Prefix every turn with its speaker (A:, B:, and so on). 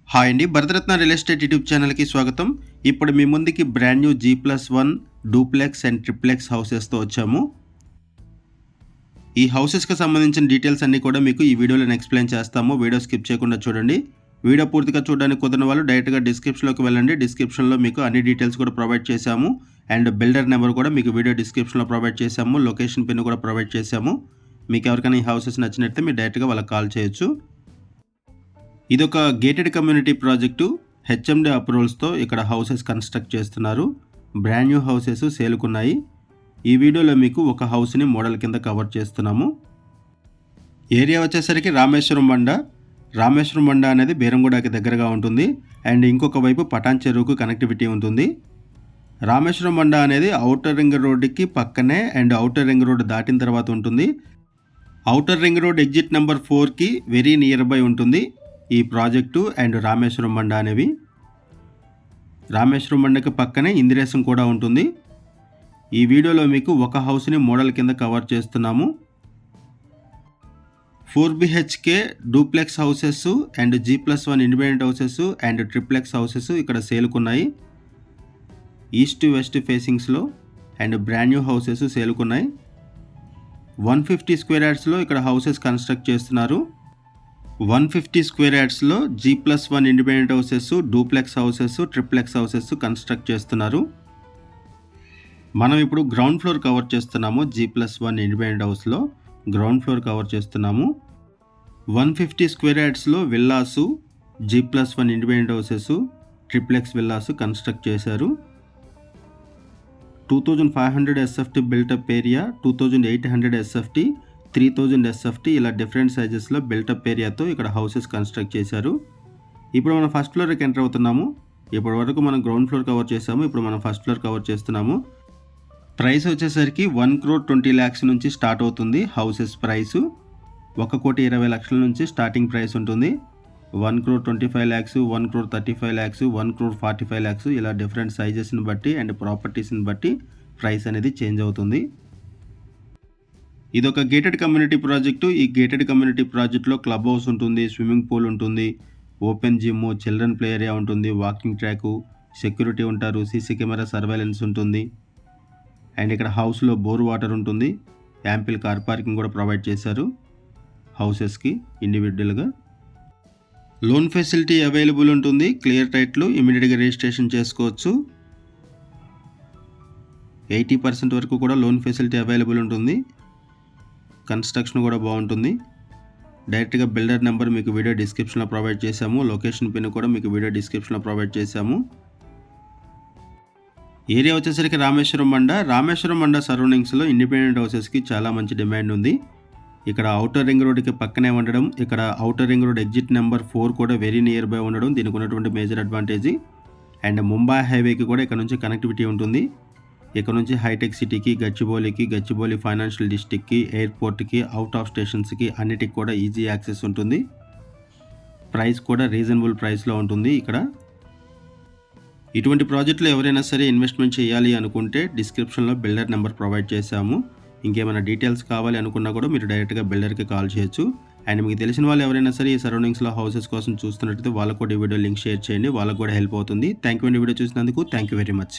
A: Hi అండి, Bharat Ratna real estate YouTube ఛానల్కి స్వాగతం. ఇప్పుడు మీ ముందుకి brand new G+1 duplex and triplex హౌసెస్తో వచ్చాము. ఈ హౌసెస్కి సంబంధించిన డీటెయిల్స్ అన్నీ కూడా మీకు ఈ వీడియోలో ఎక్స్ప్లెయిన్ చేస్తాము. వీడియో స్కిప్ చేయకుండా చూడండి. వీడియో పూర్తిగా చూడడానికి కుదరని వాళ్ళు డైరెక్ట్గా డిస్క్రిప్షన్లోకి వెళ్ళండి. డిస్క్రిప్షన్లో మీకు అన్ని డీటెయిల్స్ కూడా ప్రొవైడ్ చేశాము. అండ్ బిల్డర్ నెంబర్ కూడా మీకు వీడియో డిస్క్రిప్షన్లో ప్రొవైడ్ చేశాము. లొకేషన్ పిన్ కూడా ప్రొవైడ్ చేశాము. మీకు ఎవరికైనా ఈ హౌసెస్ నచ్చినట్లయితే మీరు డైరెక్ట్గా వాళ్ళకి కాల్ చేయొచ్చు. ఇదొక గేటెడ్ కమ్యూనిటీ ప్రాజెక్టు. హెచ్ఎండి అప్రూవల్స్తో ఇక్కడ హౌసెస్ కన్స్ట్రక్ట్ చేస్తున్నారు. బ్రాండ్ న్యూ హౌసెస్ సేల్కున్నాయి. ఈ వీడియోలో మీకు ఒక హౌస్ని మోడల్ కింద కవర్ చేస్తున్నాము. ఏరియా వచ్చేసరికి రామేశ్వరం బండ అనేది బేరంగూడకి దగ్గరగా ఉంటుంది. అండ్ ఇంకొక వైపు పటాన్ చెరువుకు కనెక్టివిటీ ఉంటుంది. రామేశ్వరం బండ అనేది ఔటర్ రింగ్ రోడ్డుకి పక్కనే అండ్ ఔటర్ రింగ్ రోడ్ దాటిన తర్వాత ఉంటుంది. Outer ring road exit number 4కి వెరీ నియర్ బై ఉంటుంది ఈ ప్రాజెక్టు అండ్ రామేశ్వరం బండ అనేవి. రామేశ్వరం బండకి పక్కనే ఇందిరేశం కూడా ఉంటుంది. ఈ వీడియోలో మీకు ఒక హౌస్ని మోడల్ కింద కవర్ చేస్తున్నాము. 4 BHK duplex houses and G+1 independent houses and triplex houses ఇక్కడ సేల్కున్నాయి. ఈస్ట్ వెస్ట్ ఫేసింగ్స్లో అండ్ బ్రాండ్ న్యూ హౌసెస్ సేల్కున్నాయి. 150 స్క్వేర్ యార్డ్స్లో ఇక్కడ హౌసెస్ కన్స్ట్రక్ట్ చేస్తున్నారు. 150 స్క్వేర్ యార్డ్స్లో G+1 independent houses, duplex houses, triplex houses construct చేస్తున్నారు. మనం ఇప్పుడు గ్రౌండ్ ఫ్లోర్ కవర్ చేస్తున్నాము. G+1 ఇండిపెండెంట్ హౌస్లో గ్రౌండ్ ఫ్లోర్ కవర్ చేస్తున్నాము. 150 స్క్వేర్ యార్డ్స్లో villas, G+1 independent houses, triplex villas construct చేశారు. 2500 SFT built up area, 2800 SFT, 3000 SFT ఇలా డిఫరెంట్ సైజెస్లో బిల్టప్ ఏరియాతో ఇక్కడ హౌసెస్ కన్స్ట్రక్ట్ చేశారు. ఇప్పుడు మనం ఫస్ట్ ఫ్లోర్కి ఎంటర్ అవుతున్నాము. ఇప్పటి వరకు మనం గ్రౌండ్ ఫ్లోర్ కవర్ చేసాము. ఇప్పుడు మనం ఫస్ట్ ఫ్లోర్ కవర్ చేస్తున్నాము. ప్రైస్ వచ్చేసరికి 1,20,00,000 నుంచి స్టార్ట్ అవుతుంది. హౌసెస్ ప్రైసు 1,20,00,000 నుంచి స్టార్టింగ్ ప్రైస్ ఉంటుంది. 1,25,00,000, 1,35,00,000, 1,45,00,000 ఇలా డిఫరెంట్ సైజెస్ని బట్టి అండ్ ప్రాపర్టీస్ని బట్టి ప్రైస్ అనేది చేంజ్ అవుతుంది. ఇదొక గేటెడ్ కమ్యూనిటీ ప్రాజెక్టు. ఈ గేటెడ్ కమ్యూనిటీ ప్రాజెక్టులో క్లబ్ హౌస్ ఉంటుంది, స్విమ్మింగ్ పూల్ ఉంటుంది, open gym, children play area ఉంటుంది, వాకింగ్ ట్రాకు, సెక్యూరిటీ ఉంటారు, సీసీ కెమెరా సర్వేలెన్స్ ఉంటుంది. అండ్ ఇక్కడ హౌస్లో బోర్ వాటర్ ఉంటుంది. యాంపిల్ కార్ పార్కింగ్ కూడా ప్రొవైడ్ చేశారు హౌసెస్కి ఇండివిజువల్గా. లోన్ ఫెసిలిటీ అవైలబుల్ ఉంటుంది. క్లియర్ టైట్లు ఇమీడియట్గా రిజిస్ట్రేషన్ చేసుకోవచ్చు. 80% వరకు కూడా లోన్ ఫెసిలిటీ అవైలబుల్ ఉంటుంది. కన్స్ట్రక్షన్ కూడా బాగుంటుంది. డైరెక్ట్గా బిల్డర్ నెంబర్ మీకు వీడియో డిస్క్రిప్షన్లో ప్రొవైడ్ చేశాము. లొకేషన్ పిన్ కూడా మీకు వీడియో డిస్క్రిప్షన్లో ప్రొవైడ్ చేశాము. ఏరియా వచ్చేసరికి రామేశ్వరం బండ సరౌండింగ్స్లో ఇండిపెండెంట్ హౌసెస్కి చాలా మంచి డిమాండ్ ఉంది. ఇక్కడ ఔటర్ రింగ్ రోడ్కి పక్కనే ఉండడం, ఇక్కడ outer ring road exit number 4 కూడా వెరీ నియర్ బై ఉండడం దీనికి ఉన్నటువంటి మేజర్ అడ్వాంటేజ్. అండ్ ముంబై హైవేకి కూడా ఇక్కడ నుంచి కనెక్టివిటీ ఉంటుంది. ఇక్కడ నుంచి హైటెక్ సిటీకి, గచ్చిబౌలి ఫైనాన్షియల్ డిస్ట్రిక్ట్కి, ఎయిర్పోర్ట్కి, అవుట్ ఆఫ్ స్టేషన్స్కి అన్నిటికి కూడా ఈజీ యాక్సెస్ ఉంటుంది. ప్రైస్ కూడా రీజనబుల్ ప్రైస్లో ఉంటుంది. ఇక్కడ ఇటువంటి ప్రాజెక్టులో ఎవరైనా సరే ఇన్వెస్ట్మెంట్ చేయాలి అనుకుంటే డిస్క్రిప్షన్లో బిల్డర్ నెంబర్ ప్రొవైడ్ చేశాము. ఇంకేమైనా డీటెయిల్స్ కావాలి అనుకున్నా కూడా మీరు డైరెక్ట్గా బిల్డర్కి కాల్ చేయొచ్చు. అండ్ మీకు తెలిసిన వాళ్ళు ఎవరైనా సరే ఈ సరౌండింగ్స్లో హౌసెస్ కోసం చూస్తున్నట్లయితే వాళ్ళకు కూడా ఈ వీడియో లింక్ షేర్ చేయండి. వాళ్ళకు కూడా హెల్ప్ అవుతుంది. థ్యాంక్ యూ అండి వీడియో చూసినందుకు. Thank you very much.